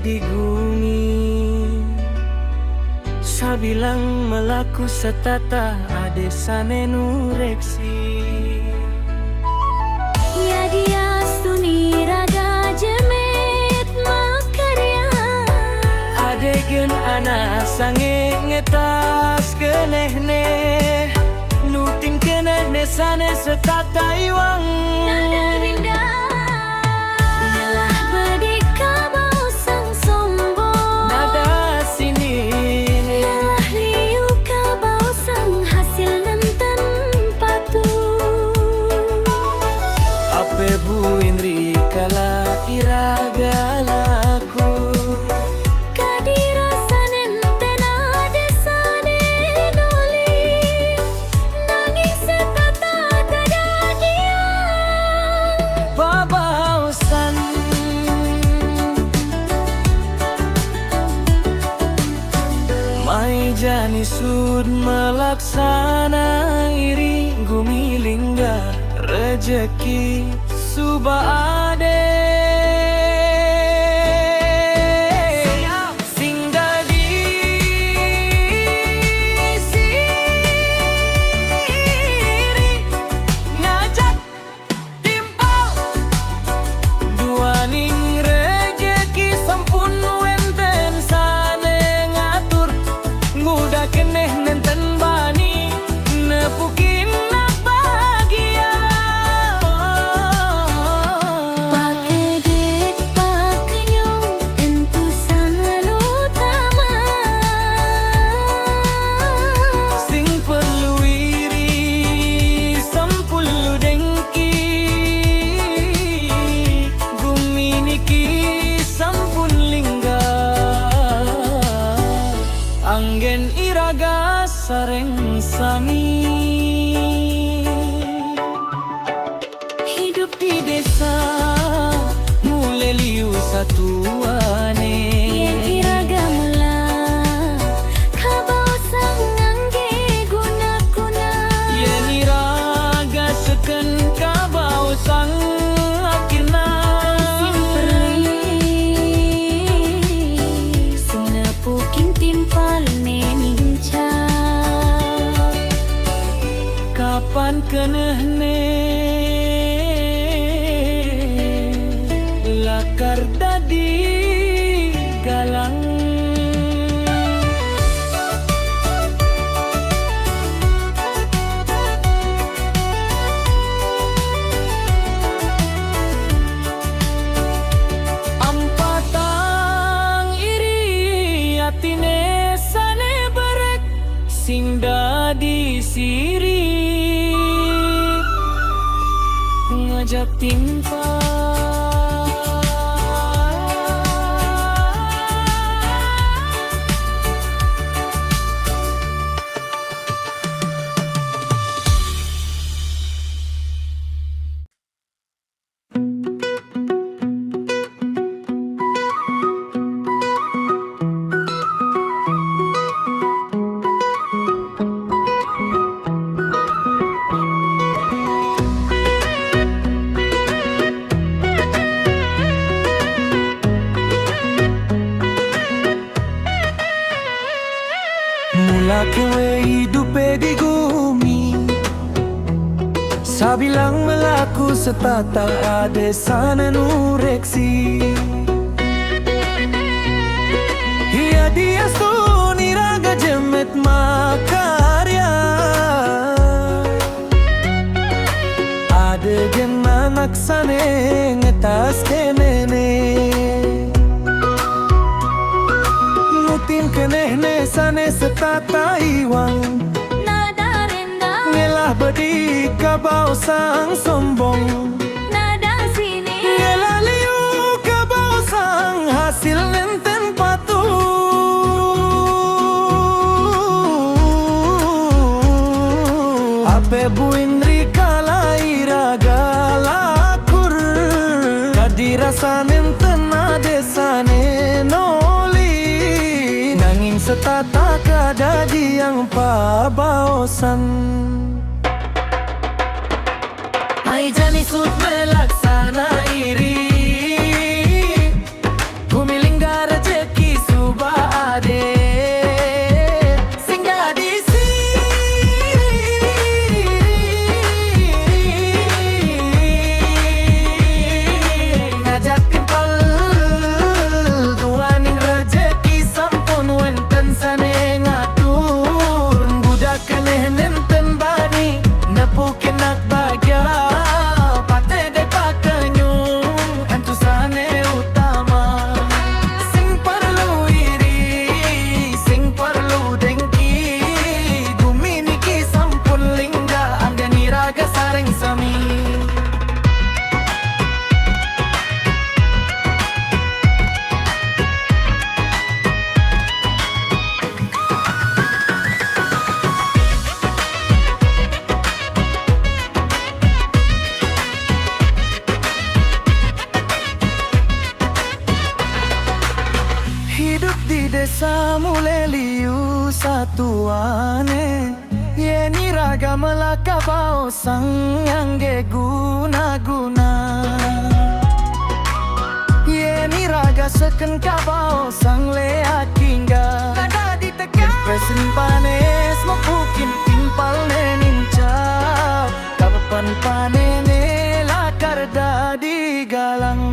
di bumi. Sabilang melaku setata ade sane nureksi. Ya dia suni raga jemet makarya. Adegen ana sange ngetas kenehne. Nutin kenehne sane setata iwang. Nada rinda nyalah berdeka bau sang sombong. Nada sini Nyalah liu ka bau sang hasil nenten patu. ape bu indri kala iraga laku. Kadira sanen tena desane noli. Nangis setata kadadian. Babausan mai jani sud melaksana iri gumilingga rejeki suba ade. Singga di siri ngajak timpal duaning rejeki sampun wenten sane ngatur. Nguda keneh nenten bani nepukin nak bahagia. Pakedek pakenyong entu selalu tama. Sing perlu iri sampulu dengki. Bumi niki sampun lingga. Anggen iraga sareng sami. Hidup di desa mulai liu satuane. Yen iraga mula kabau sang angge guna-guna. Yen iraga seken kabau sang akhirna. Sinapukin timpal neninca. Kapan kenehne lakar dadi galang. Ampatang iri atine sane berek sing dadi siri ngajak timpal. Mula kowe hidup di bumi. Sabilang melaku setata ade sana nureksi. Ia dia suni raga jemet makarya. Ade gen anak sane ngetas kenene. Nutin kenehne sane setata iwang. Nada rendah Ngelah bedi kabau sang sombong. nada sini. Ngelah liu kabau sang hasil nenten patu. Ape bu indri kala iraga lakur. Kadira sanen tena desane noli. Nanging setata kadadi yang pabaosan. Ai jani sud melaksana iri. Bumi linggar samule liu satuane Yeni raga melaka bao sang angge guna-guna Yeni raga seken kabao sang lea kingga Kada ditekan Presin panes mapukin timpal nenincap Kapan panene lakar dadi galang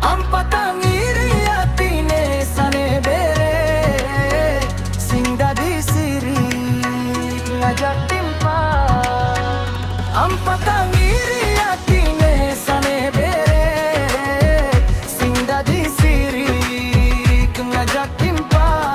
Ampatang iri atine sane bere Sing dadi siri ngajak timpal Ampatang iri atine sane bere Sing dadi siri ngajak timpal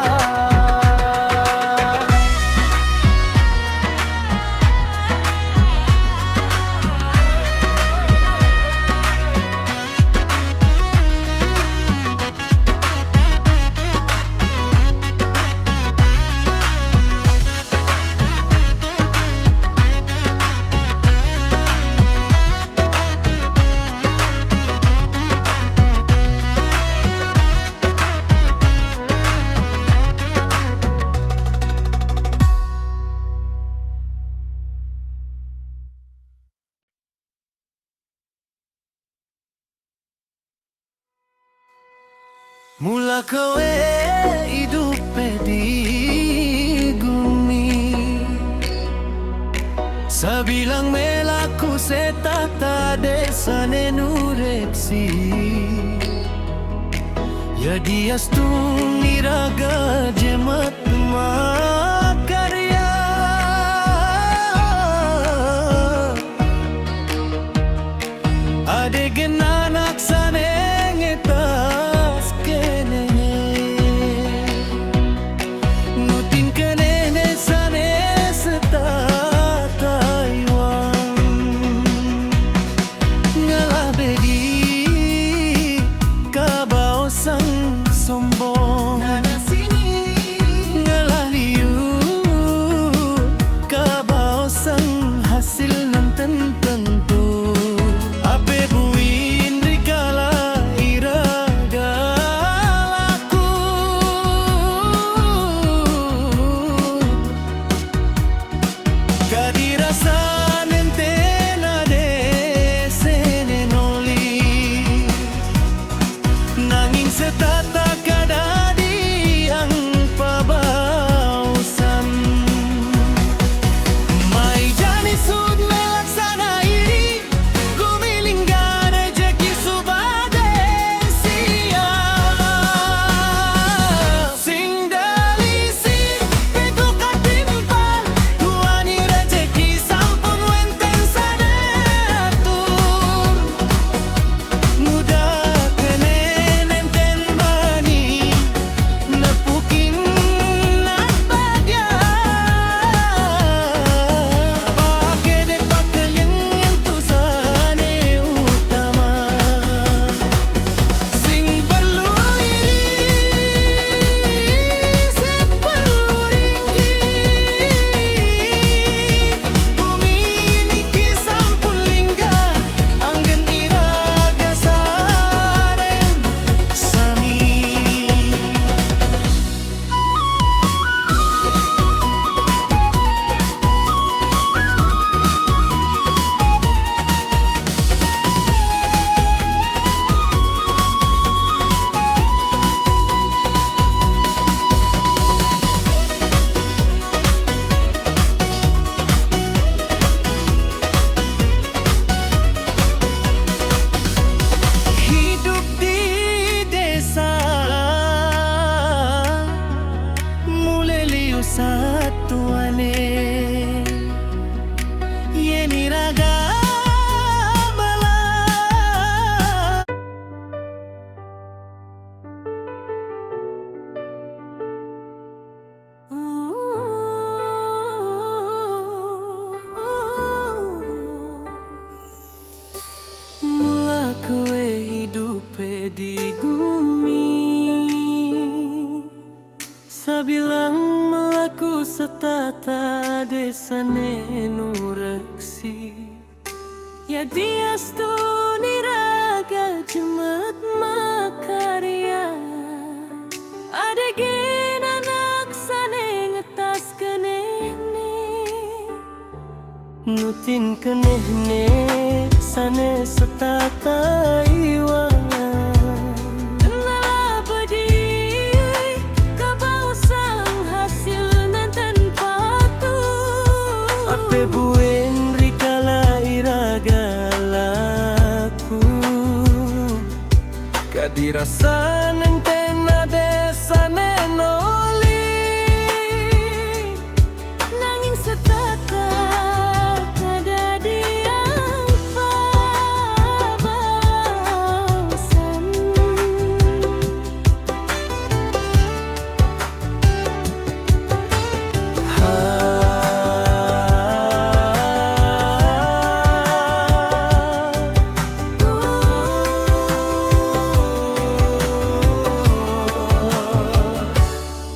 Mula kowe hidup di bumi Sabilang melaku setata desa nenureksi Ya dias tu niraga jemat makarya Ade genanak saneng etas kene Nutin kene sane seta Taiwan Ngalah bedi kabao sang sombong Ngalah liu kabao sang hasil nan tentu Ape buin rikala iraga laku Kadirasa nentena de senenoli Nanging setata kadadi ang pabausan May jani sud melaksana iri Gumilingga rejeki subade siya Sing dalisi pego katimpal Tuani rejeki sampun wenten sadatur Muda kene nenten bani Nepukin nabadya Pake de pakel yang tusane utama Sing perlu iri seperlu ringgit Bumi niki sampun lingga Anggen iraga saren sami Hidup di desa Mule liu satuane Yeni raga bala Mula kowe hidup di bumi Sabilang melaku setata desa nenureksi Ya dias tu niraga jemat makarya Adek nutin kenehne sane setata iwangan. Nala bedi kabau sang hasil nanten patu. Ape buen rikala iragalaku kadirasa nenten desa nenoli Nanging setata kada diang pabawasan.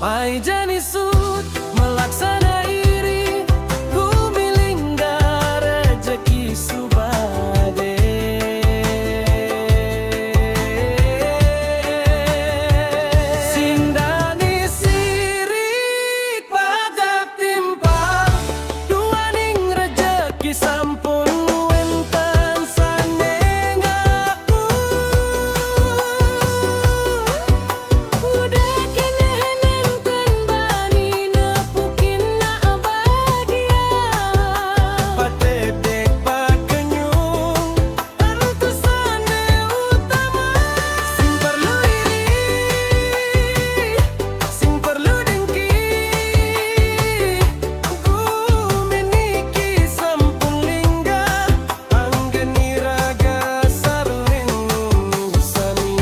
Pai jani sud melaksana iri ku milingga rezeki subade. Sindani sirik pada timpa duaning rezeki sampun wenten sanengaku. Udah kene nenten bani nepukin na bahagia. Patedek pakenyung antusane utama. Sing perlu iri, sing perlu dengki, ku meniki sampun lingga anggeni raga sarlen sami.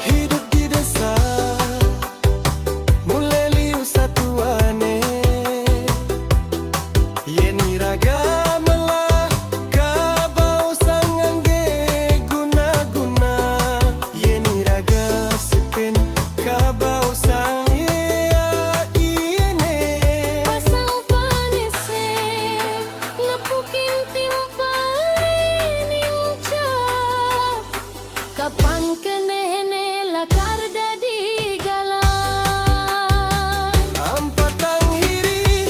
Hidup di desa mulai liu satu aneh. Yeni raga melah kabau sangang ge guna-guna. Yeni raga sepin kabau sang iya iene. Pasang panese nepukin timpalin incap. Kapan kenehne lakar dadi galang. Ampatang hiri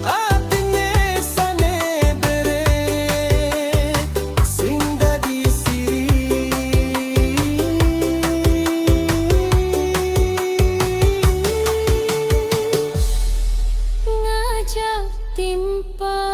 atine sane bere sing dadi siri. Ngajak timpang.